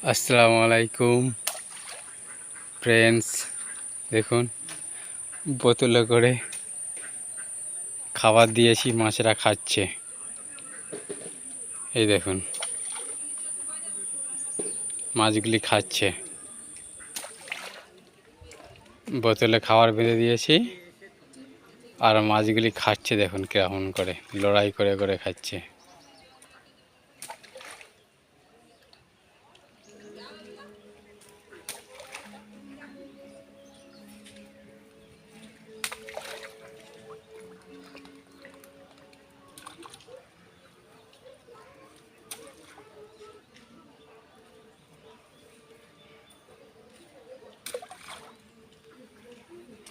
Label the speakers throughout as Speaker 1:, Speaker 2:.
Speaker 1: আসসালামু আলাইকুম ফ্রেন্ডস, দেখুন বোতলে করে খাবার দিয়েছি, মাছরা খাচ্ছে। এই দেখুন মাছগুলি খাচ্ছে, বোতলে খাবার বেঁধে দিয়েছি আর মাছগুলি খাচ্ছে। দেখুন কেমন করে লড়াই করে করে খাচ্ছে।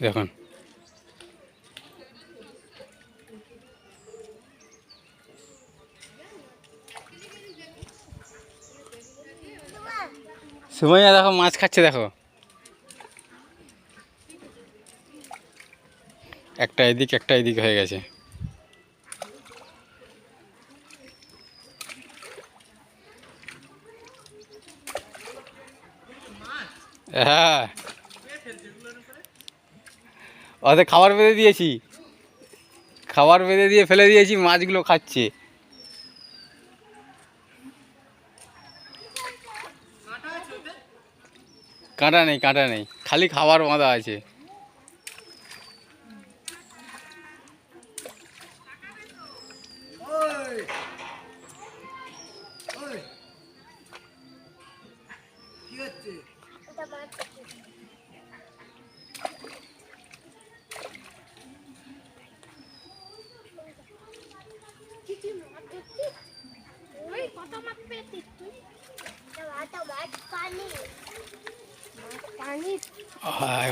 Speaker 1: দেখুন সুমাইয়া, দেখো মাছ খাচ্ছে। দেখো একটা এদিক একটা এদিক হয়ে গেছে। হ্যাঁ, ওদের খাবার বেঁধে দিয়েছি, খাবার বেঁধে দিয়ে ফেলে দিয়েছি, মাছগুলো খাচ্ছে। কাঁটা নেই, কাঁটা নেই, খালি খাবার বাঁধা আছে।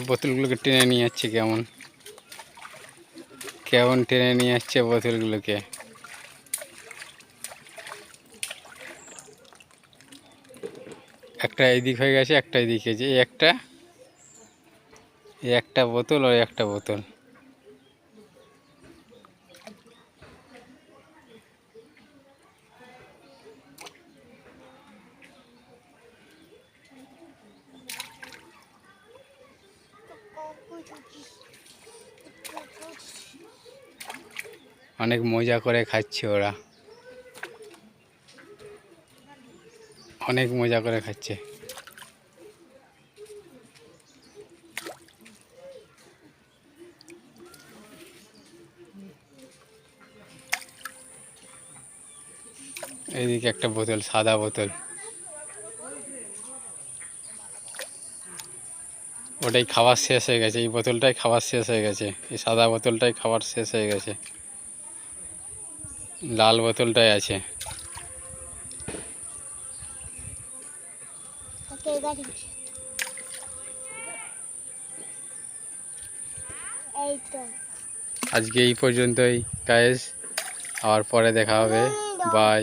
Speaker 1: বোতলগুলোকে টেনে নিয়ে যাচ্ছে, কেমন কেমন টেনে নিয়ে যাচ্ছে বোতলগুলোকে। একটা এদিক হয়ে গেছে, একটা এদিক হয়েছে। এই একটা বোতল আর একটা বোতল। অনেক মজা করে খাচ্ছে ওরা, অনেক মজা করে খাচ্ছে। এইদিকে একটা বোতল, সাদা বোতল, ওটাই খাবার শেষ হয়ে গেছে। এই বোতলটাই খাবার শেষ হয়ে গেছে, এই সাদা বোতলটাই খাবার শেষ হয়ে গেছে, লাল বোতলটাই আছে। আজকে এই পর্যন্তই গাইস, আবার পরে দেখা হবে। বাই।